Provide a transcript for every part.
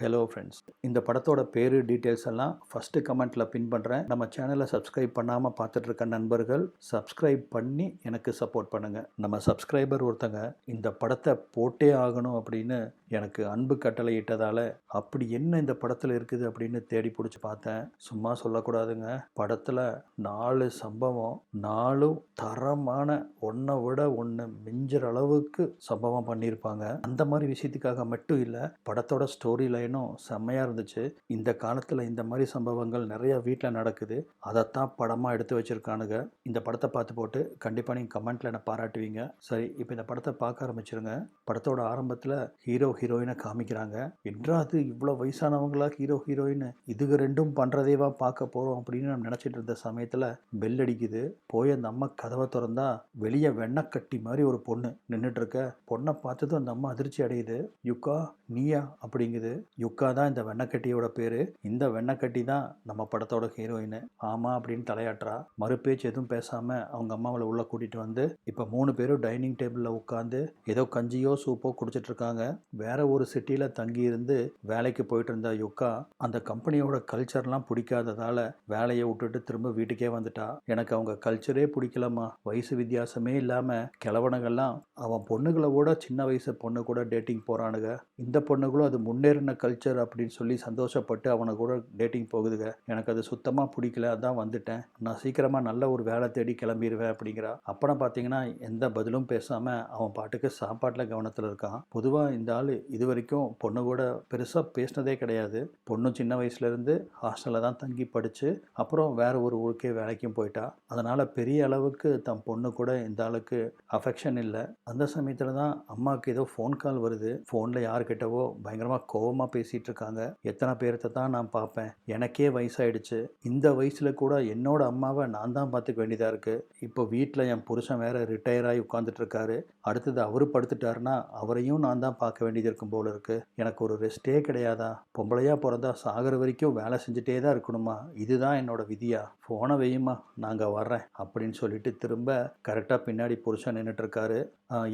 Hello friends, இந்த படத்தோட பேரு டீட்டெயில்ஸ் எல்லாம் ஃபஸ்ட்டு கமெண்ட்டில் பின் பண்ணுறேன். நம்ம சேனலை சப்ஸ்கிரைப் பண்ணாமல் பார்த்துட்ருக்க நண்பர்கள் சப்ஸ்கிரைப் பண்ணி எனக்கு சப்போர்ட் பண்ணுங்கள். நம்ம சப்ஸ்கிரைபர் ஒருத்தங்க இந்த படத்தை போட்டே ஆகணும் அப்படின்னு எனக்கு அன்பு கட்டளை இட்டதால் அப்படி என்ன இந்த படத்தில் இருக்குது அப்படின்னு தேடி பிடிச்சி பார்த்தேன். சும்மா சொல்லக்கூடாதுங்க. படத்தில் 4 சம்பவம், 4 தரமான ஒன்றை விட ஒன்று மிஞ்சுற அளவுக்கு சம்பவம் பண்ணியிருப்பாங்க. அந்த மாதிரி விஷயத்துக்காக மட்டும் இல்லை, படத்தோட ஸ்டோரி லைனும் செம்மையாக இருந்துச்சு. இந்த காலத்தில் இந்த மாதிரி சம்பவங்கள் நிறைய வீட்டில் நடக்குது. அதைத்தான் படமாக எடுத்து வச்சுருக்கானுங்க. இந்த படத்தை பார்த்து போட்டு கண்டிப்பாக நீங்கள் கமெண்ட்டில் என்னை பாராட்டுவீங்க. சரி, இப்போ இந்த படத்தை பார்க்க ஆரம்பிச்சிருங்க. படத்தோட ஆரம்பத்தில் ஹீரோ ஹீரோயினை காமிக்கிறாங்க. என்றாது இவ்வளோ வயசானவங்களா ஹீரோ ஹீரோயின், இதுக ரெண்டும் பண்ணுறதேவா பார்க்க போகிறோம் அப்படின்னு நம்ம நினச்சிட்டு இருந்த சமயத்தில் பெல் அடிக்குது. போய் அந்த அம்மா கதவை திறந்தா வெளியே வெண்ணக்கட்டி மாதிரி ஒரு பொண்ணு நின்றுட்டு இருக்க. பொண்ணை பார்த்ததும் அந்த அம்மா அதிர்ச்சி அடையுது. யுக்கா நீயா அப்படிங்குது. யுக்கா தான் இந்த வெண்ணக்கட்டியோட பேரு. இந்த வெண்ணக்கட்டி தான் நம்ம படத்தோட ஹீரோயின். ஆமா அப்படின்னு தலையாட்டுறா. மறுபேச்சு எதுவும் பேசாம அவங்க அம்மாவை உள்ள கூட்டிட்டு வந்து இப்ப 3 பேரும் டைனிங் டேபிள்ல உட்காந்து ஏதோ கஞ்சியோ சூப்போ குடிச்சிட்டு இருக்காங்க. வேற ஒரு சிட்டியில தங்கி இருந்து வேலைக்கு போயிட்டு இருந்த யுக்கா அந்த கம்பெனியோட கல்ச்சர்லாம் பிடிக்காததால வேலையை விட்டுட்டு திரும்ப வீட்டுக்கே வந்துட்டா. எனக்கு அவங்க கல்ச்சரே பிடிக்கலம்மா, வயசு வித்தியாசமே இல்லாம கிழவனுங்கெல்லாம் அவன் பொண்ணுகளை விட சின்ன வயசு பொண்ணு கூட டேட்டிங் போறானுங்க. இந்த பொண்ணுகளும் அது முன்னேறின கல்ச்சர் அப்படின்னு சொல்லி சந்தோஷப்பட்டு அவனை கூட டேட்டிங் போகுதுங்க. எனக்கு அது சுத்தமாக பிடிக்கல, அதான் வந்துட்டேன். நான் சீக்கிரமாக நல்ல ஒரு வேலை தேடி கிளம்பிடுவேன் அப்படிங்கிறா. அப்புறம் பார்த்தீங்கன்னா எந்த பதிலும் பேசாமல் அவன் பாட்டுக்கு சாப்பாட்டில் கவனத்தில் இருக்கான். பொதுவாக இந்த ஆள் இது வரைக்கும் பொண்ணு கூட பெருசாக பேசினதே கிடையாது. பொண்ணு சின்ன வயசுலேருந்து ஹாஸ்டலில் தான் தங்கி படித்து அப்புறம் வேற ஒரு ஊருக்கே வேலைக்கும் போயிட்டா. அதனால் பெரிய அளவுக்கு தன் பொண்ணு கூட இந்த ஆளுக்கு அஃபெக்ஷன் இல்லை. அந்த சமயத்தில் தான் அம்மாவுக்கு ஏதோ ஃபோன் கால் வருது. ஃபோனில் யார்கிட்டவோ பயங்கரமாக கோவமாக பேசிகிட்டு இருக்காங்க. எத்தனை பேர்த்த தான் நான் பார்ப்பேன், எனக்கே வயசாயிடுச்சு, இந்த வயசில் கூட என்னோட அம்மாவை நான் தான் பார்த்துக்க வேண்டியதாக இருக்குது. இப்போ வீட்டில் என் புருஷன் வேற ரிட்டையர் ஆகி உட்காந்துட்டு இருக்காரு. அடுத்தது அவர் படுத்துட்டாருன்னா அவரையும் நான் தான் பார்க்க வேண்டியது இருக்கும் போல இருக்கு. எனக்கு ஒரு ரெஸ்ட்டே கிடையாதா? பொம்பளையாக பிறந்தா சாகர வரைக்கும் வேலை செஞ்சுட்டே தான் இருக்கணுமா? இதுதான் என்னோட விதியா? ஃபோனை வையுமா, நாங்கள் வர்றேன் அப்படின்னு சொல்லிட்டு திரும்ப கரெக்டாக பின்னாடி புருஷன் நின்றுட்டு இருக்காரு.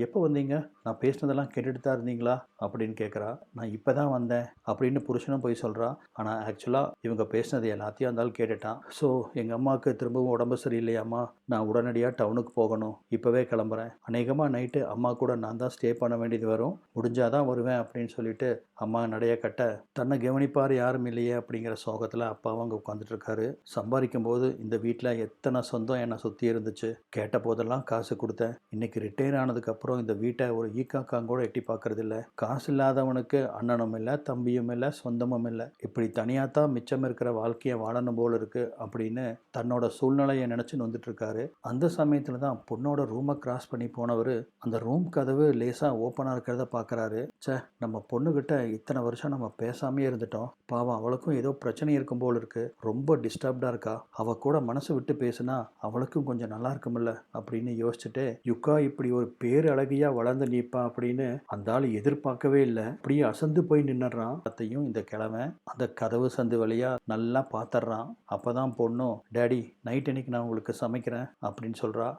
எப்போ வந்தீங்க? நான் பேசினதெல்லாம் கேட்டுட்டு தான் இருந்தீங்களா அப்படின்னு கேட்குறா. நான் இப்போ தான் வந்தேன் அப்படின்னு புருஷனும் போய் சொல்கிறா. ஆனால் ஆக்சுவலாக இவங்க பேசினது எல்லாத்தையும் இருந்தாலும் கேட்டுட்டான். ஸோ எங்கள் அம்மாவுக்கு திரும்பவும் உடம்பு சரியில்லையாம்மா, நான் உடனடியாக டவுனுக்கு போகணும், இப்போவே கிளம்புறேன். அநேகமாக நைட்டு அம்மா கூட நான் தான் ஸ்டே பண்ண வேண்டியது வரும், முடிஞ்சாதான் வருவேன் அப்படின்னு சொல்லிட்டு அம்மா நடைய கட்ட தன்னை கவனிப்பார் யாரும் இல்லையே அப்படிங்கிற சோகத்தில் அப்பாவும் அங்கே உட்காந்துட்டு இருக்காரு. சம்பாதிக்கும் போது இந்த வீட்டில் எத்தனை சொந்தம் என்னை சுற்றி இருந்துச்சு, கேட்ட போதெல்லாம் காசு கொடுத்தேன். இன்னைக்கு ரிட்டையர் ஆனதுக்கப்புறம் இந்த வீட்டை ஒரு ஈக்காக்காங்கூட எட்டி பார்க்கறது இல்லை. காசு இல்லாதவனுக்கு அண்ணனும் இல்லை, தம்பியும் இல்லை, சொந்தமும் இல்லை. இப்படி தனியாக தான் மிச்சம் இருக்கிற வாழ்க்கையை வாழணும் போல இருக்கு அப்படின்னு தன்னோட சூழ்நிலையை நினச்சி நொந்துட்டு இருக்காரு. அந்த சமயத்தில் தான் பொண்ணோட ரூமை கிராஸ் பண்ணி போனவர் அந்த ரூம் கதவு லேசாக ஓப்பனாக இருக்கிறத பார்க்குறாரு. நம்ம பொண்ணுக்கிட்ட இத்தனை வருஷம் நம்ம பேசாமே இருந்துட்டோம், பாவம் அவளுக்கும் ஏதோ பிரச்சனை இருக்கும் போல இருக்கு, ரொம்ப டிஸ்டர்ப்டாக இருக்கா, அவ கூட மனசு விட்டு பேசுனா அவளுக்கும் கொஞ்சம் நல்லா இருக்குமில்ல அப்படின்னு யோசிச்சுட்டு யுக்கா இப்படி ஒரு பேர் அழகியா வளர்ந்து நிற்பா அப்படின்னு அந்த ஆள் எதிர்பார்க்கவே இல்லை. அப்படியே அசந்து போய் நின்னுறான். அத்தையும் இந்த கிழமை அந்த கதவு சந்து வழியா நல்லா பார்த்துட்றான். அப்பதான் பொண்ணும் டேடி நைட் அன்னைக்கு நான் உங்களுக்கு சமைக்கிறேன் அப்படின்னு சொல்றா.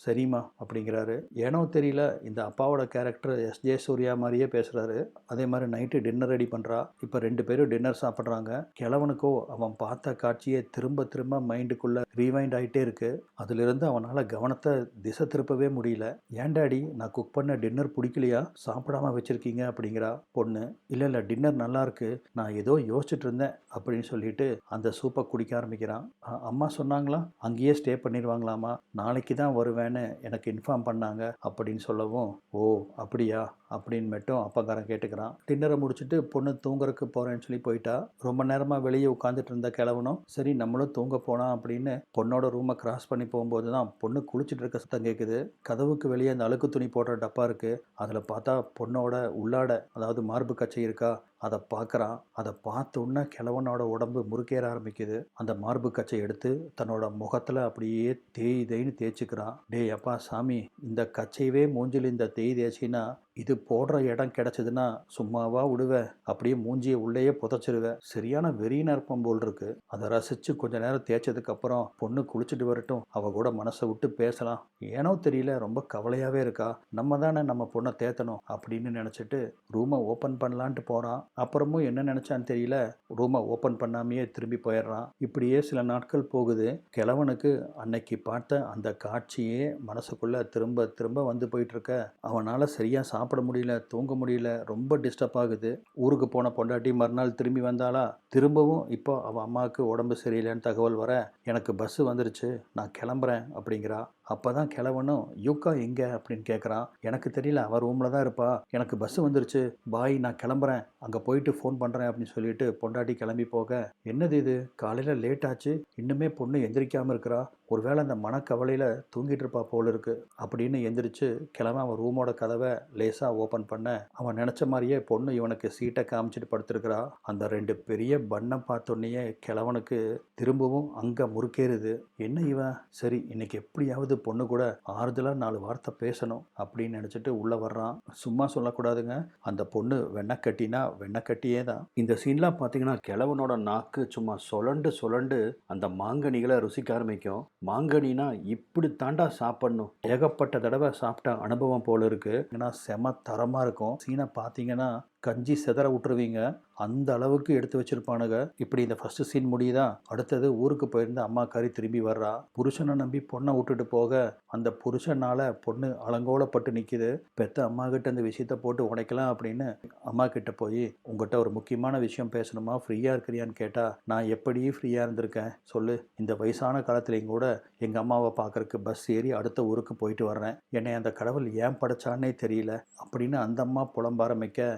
சரிம்மா அப்படிங்கிறாரு. ஏனோ தெரியல இந்த அப்பாவோட கேரக்டர் எஸ்.ஜே. சூர்யா மாதிரியே பேசுறாரு. அதே மாதிரி நைட்டு டின்னர் ரெடி பண்றா. இப்போ 2 பேரும் டின்னர் சாப்பிட்றாங்க. கிழவனுக்கோ அவன் பார்த்த காட்சியே திரும்ப திரும்ப மைண்டுக்குள்ள ரீவைண்ட் ஆகிட்டே இருக்கு. அதிலிருந்து அவனால் கவனத்தை திசை திருப்பவே முடியல. ஏன் டாடி நான் குக் பண்ண டின்னர் பிடிக்கலையா, சாப்பிடாம வச்சிருக்கீங்க அப்படிங்கிறா பொண்ணு. இல்லை டின்னர் நல்லா இருக்கு, நான் ஏதோ யோசிச்சுட்டு இருந்தேன் அப்படின்னு சொல்லிட்டு அந்த சூப்பை குடிக்க ஆரம்பிக்கிறான். அம்மா சொன்னாங்களா அங்கேயே ஸ்டே பண்ணிடுவாங்களாமா, நாளைக்கு தான் வருவேன்னு எனக்கு இன்ஃபார்ம் பண்ணாங்க அப்படின்னு சொல்லவும், ஓ அப்படியா அப்படின்னு மட்டும் அப்பங்காரன் கேட்டுக்கிறான். டின்னரை முடிச்சுட்டு பொண்ணு தூங்குறதுக்கு போறேன்னு சொல்லி போயிட்டா. ரொம்ப நேரமாக வெளியே உட்காந்துட்டு இருந்த கிழவனும் சரி நம்மளும் தூங்க போலாம் அப்படின்னு பொண்ணோட ரூமை கிராஸ் பண்ணி போகும்போது தான் பொண்ணு குளிச்சுட்டு இருக்க சத்தம் கேட்குது. கதவுக்கு வெளியே அந்த அழுக்கு துணி போடுற டப்பா இருக்கு. அதில் பார்த்தா பொண்ணோட உள்ளாட அதாவது மார்பு கச்சை இருக்கா, அதை பார்க்குறான். அதை பார்த்த உடனே கிழவனோட உடம்பு முறுக்கேற ஆரம்பிக்குது. அந்த மார்பு கச்சை எடுத்து தன்னோட முகத்தில் அப்படியே தேய்ன்னு தேய்ச்சிக்கிறான். டேய் அப்பா சாமி, இந்த கச்சையவே மூஞ்சில் இந்த தேய்ச்சின்னா இது போடுற இடம் கிடைச்சதுன்னா சும்மாவா விடுவ, அப்படியே மூஞ்சிய உள்ளேயே புதைச்சிருவ. சரியான வெறியனா இருப்பான் போல் இருக்கு. அதை ரசிச்சு கொஞ்ச நேரம் தேய்ச்சதுக்கு அப்புறம் பொண்ணு குளிச்சுட்டு வரட்டும், அவ கூட மனசை விட்டு பேசலாம். ஏனோ தெரியல, ரொம்ப கவலையாவே இருக்கா. நம்ம தானே நம்ம பொண்ணை தேத்தணும் அப்படின்னு நினைச்சிட்டு ரூமை ஓப்பன் பண்ணலான்ட்டு போறான். அப்புறமும் என்ன நினைச்சான்னு தெரியல, ரூமை ஓப்பன் பண்ணாமையே திரும்பி போயிடுறான். இப்படியே சில நாட்கள் போகுது. கிழவனுக்கு அன்னைக்கு பார்த்த அந்த காட்சியே மனசுக்குள்ள திரும்ப திரும்ப வந்து போயிட்டு இருக்க. அவனால சரியா சாப்பிட முடியல, தூங்க முடியல, ரொம்ப டிஸ்டர்ப் ஆகுது. ஊருக்கு போன பொண்டாட்டி மறுநாள் திரும்பி வந்தாளா, திரும்பவும் இப்போ அவன் அம்மாவுக்கு உடம்பு சரியில்லைன்னு தகவல் வர, எனக்கு பஸ் வந்துருச்சு, நான் கிளம்புறேன் அப்படிங்கிறா. அப்பதான் கிழவனும் யூகா எங்க அப்படின்னு கேட்குறான். எனக்கு தெரியல, அவன் ரூமில் தான் இருப்பா, எனக்கு பஸ் வந்துருச்சு, பாய் நான் கிளம்புறேன், அங்கே போயிட்டு ஃபோன் பண்ணுறேன் அப்படின்னு சொல்லிட்டு பொண்டாட்டி கிளம்பி போக, என்னது இது காலையில் லேட் ஆச்சு, இன்னுமே பொண்ணு எந்திரிக்காமல் இருக்கிறா, ஒருவேளை அந்த மனக்கவலையில் தூங்கிட்டு இருப்பா போல இருக்கு அப்படின்னு எந்திரிச்சு கிளம்ப அவன் ரூமோட கதவை லேசாக ஓப்பன் பண்ண, அவன் நினச்ச மாதிரியே பொண்ணு இவனுக்கு சீட்டை காமிச்சிட்டு படுத்துருக்கிறா. அந்த 2 பெரிய பண்ணை பார்த்தோன்னையே கிழவனுக்கு திரும்பவும் அங்கே முறுக்கேறுது. என்ன இவன், சரி இன்னைக்கு எப்படியாவது பொண்ணு கூட ஆறுதலாக 4 வார்த்தை பேசணும் அப்படின்னு நினச்சிட்டு உள்ளே வர்றான். சும்மா சொல்லக்கூடாதுங்க, அந்த பொண்ணு வெண்ணக்கட்டினா வெண்ணக்கட்டியே தான். இந்த சீன்லாம் பார்த்தீங்கன்னா கிழவனோட நாக்கு சும்மா சுழண்டு சுழண்டு அந்த மாங்கனிகளை ருசிக்க ஆரம்பிக்கும். மாங்கனினா இப்படி தாண்டா சாப்பிடணும், ஏகப்பட்ட தடவை சாப்பிட்ட அனுபவம் போல இருக்கு. ஏன்னா செம தரமாக இருக்கும். சீனை பார்த்தீங்கன்னா கஞ்சி செதற விட்டுருவீங்க, அந்த அளவுக்கு எடுத்து வச்சிருப்பானுங்க. இப்படி இந்த ஃபர்ஸ்ட் சீன் முடியுதா, அடுத்தது ஊருக்கு போயிருந்த அம்மா காரி திரும்பி வர்றா. புருஷனை நம்பி பொண்ணை விட்டுட்டு போக அந்த புருஷனால பொண்ணு அலங்கோலப்பட்டு நிற்கிது. பெத்த அம்மா கிட்ட இந்த விஷயத்த போட்டு உடைக்கலாம் அப்படின்னு அம்மா கிட்ட போய், உங்ககிட்ட ஒரு முக்கியமான விஷயம் பேசணுமா, ஃப்ரீயாக இருக்கிறியான்னு கேட்டா, நான் எப்படி ஃப்ரீயாக இருந்திருக்கேன் சொல்லு, இந்த வயசான காலத்துலேயும் கூட எங்கள் அம்மாவை பார்க்கறக்கு பஸ் ஏறி அடுத்த ஊருக்கு போயிட்டு வர்றேன், என்னை அந்த கடவுள் ஏன் படைச்சானே தெரியல அப்படின்னு அந்த அம்மா புலம்ப ஆரம்பிக்க,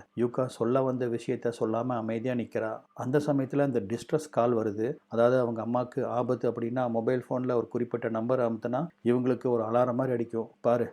சொல்ல வந்த விஷயத்த சொல்லாமல் அமைதியாக நிற்கிறா. அந்த சமயத்தில் அந்த டிஸ்ட்ரஸ் கால் வருது. அதாவது அவங்க அம்மாவுக்கு ஆபத்து அப்படின்னா மொபைல் ஃபோனில் ஒரு குறிப்பிட்ட நம்பர் அமுத்தினா இவங்களுக்கு ஒரு அலாரம் மாதிரி அடிக்கும். பாரு,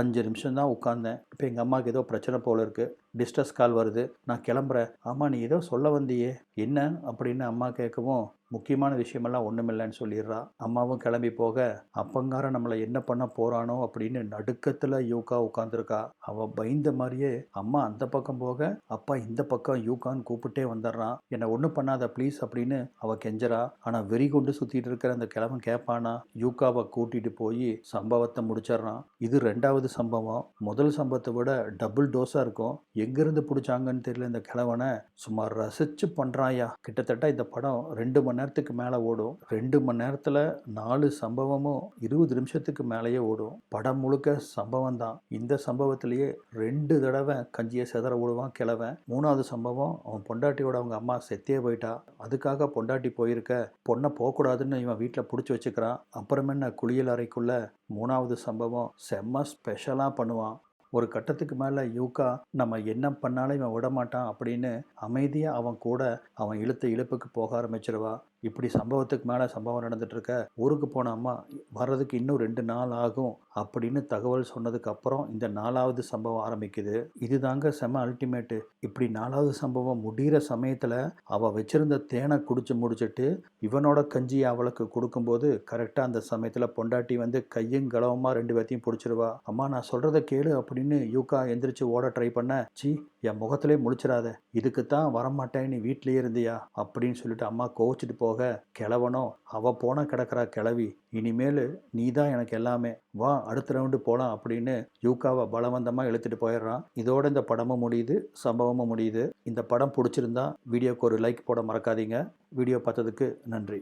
5 நிமிஷம் தான் உட்கார்ந்தேன், இப்போ எங்கள் அம்மாவுக்கு ஏதோ பிரச்சனை போல இருக்குது, டிஸ்ட்ரஸ் கால் வருது, நான் கிளம்புறேன். ஆமாம் நீ ஏதோ சொல்ல வந்தியே, என்ன அப்படின்னு அம்மா கேட்கவும், முக்கியமான விஷயமெல்லாம் ஒன்றுமில்லைன்னு சொல்லிடுறா. அம்மாவும் கிளம்பி போக, அப்பங்கார நம்மளை என்ன பண்ண போகிறானோ அப்படின்னு நடுக்கத்தில் யூகா உட்காந்துருக்கா. அவள் பயந்த மாதிரியே அம்மா அந்த பக்கம் போக, அப்பா இந்த பக்கம் யூகான்னு கூப்பிட்டே வந்துடுறான். என்னை ஒன்றும் பண்ணாத ப்ளீஸ் அப்படின்னு அவள் கெஞ்சரா. ஆனால் வெறி கொண்டு சுற்றிட்டு இருக்கிற அந்த கிழவன் கேட்பானா, யூகாவை கூட்டிகிட்டு போய் சம்பவத்தை முடிச்சிடுறான். இது 2வது சம்பவம். முதல் சம்பவத்தை விட டபுள் டோஸாக இருக்கும். எங்கேருந்து பிடிச்சாங்கன்னு தெரியல, இந்த கிழவனை சும்மா ரசித்து பண்ணுறாயா. கிட்டத்தட்ட இந்த படம் 2 மணி நேரத்துக்கு மேலே ஓடும். 2 மணி நேரத்தில் 4 சம்பவமும் 20 நிமிஷத்துக்கு மேலேயே ஓடும். படம் முழுக்க சம்பவம் தான். இந்த சம்பவத்திலேயே 2 தடவை கஞ்சியை செதற விடுவான் கிழவன். 3வது சம்பவம், அவன் பொண்டாட்டியோட அவங்க அம்மா செத்தே போயிட்டா, அதுக்காக பொண்டாட்டி போயிருக்க, பொண்ணை போகக்கூடாதுன்னு இவன் வீட்டில் பிடிச்சி வச்சுக்கிறான். அப்புறம் என்ன, குளியல் அறைக்குள்ள 3வது சம்பவம் செம்ம ஸ்பெஷலாக பண்ணுவான். ஒரு கட்டத்துக்கு மேலே யூகா நம்ம என்ன பண்ணாலும் இவன் விடமாட்டான் அப்படின்னு அமைதியாக அவன் கூட அவன் இழுத்த இழுப்புக்கு போக ஆரம்பிச்சிருவா. இப்படி சம்பவத்துக்கு மேலே சம்பவம் நடந்துட்டுருக்க, ஊருக்கு போன அம்மா வர்றதுக்கு இன்னும் 2 நாள் ஆகும் அப்படின்னு தகவல் சொன்னதுக்கு அப்புறம் இந்த 4வது சம்பவம் ஆரம்பிக்குது. இதுதாங்க செம அல்டிமேட்டு. இப்படி 4வது சம்பவம் முடிகிற சமயத்தில் அவள் வச்சிருந்த தேனை குடிச்சு முடிச்சுட்டு இவனோட கஞ்சி அவளுக்கு கொடுக்கும்போது கரெக்டாக அந்த சமயத்தில் பொண்டாட்டி வந்து கையும் களவுமா 2 பேர்த்தையும் பிடிச்சிருவா. அம்மா நான் சொல்கிறத கேளு அப்படின்னு யூகா எந்திரிச்சு ஓட ட்ரை பண்ண, சி என் முகத்திலே முழிச்சிடாத, இதுக்குத்தான் வரமாட்டேன் நீ வீட்டிலேயே இருந்தியா அப்படின்னு சொல்லிட்டு அம்மா கோச்சிட்டு போக, கிழவனோ அவ போன கிடக்கிறா கிளவி, இனிமேல் நீ தான் எனக்கு எல்லாமே, வா அடுத்த ரவுண்டு போகலாம் அப்படின்னு யூகாவை பலவந்தமாக இழுத்துட்டு போயிடுறான். இதோட இந்த படமும் முடியுது, சம்பவமும் முடியுது. இந்த படம் பிடிச்சிருந்தா வீடியோக்கு ஒரு லைக் போட மறக்காதீங்க. வீடியோ பார்த்ததுக்கு நன்றி.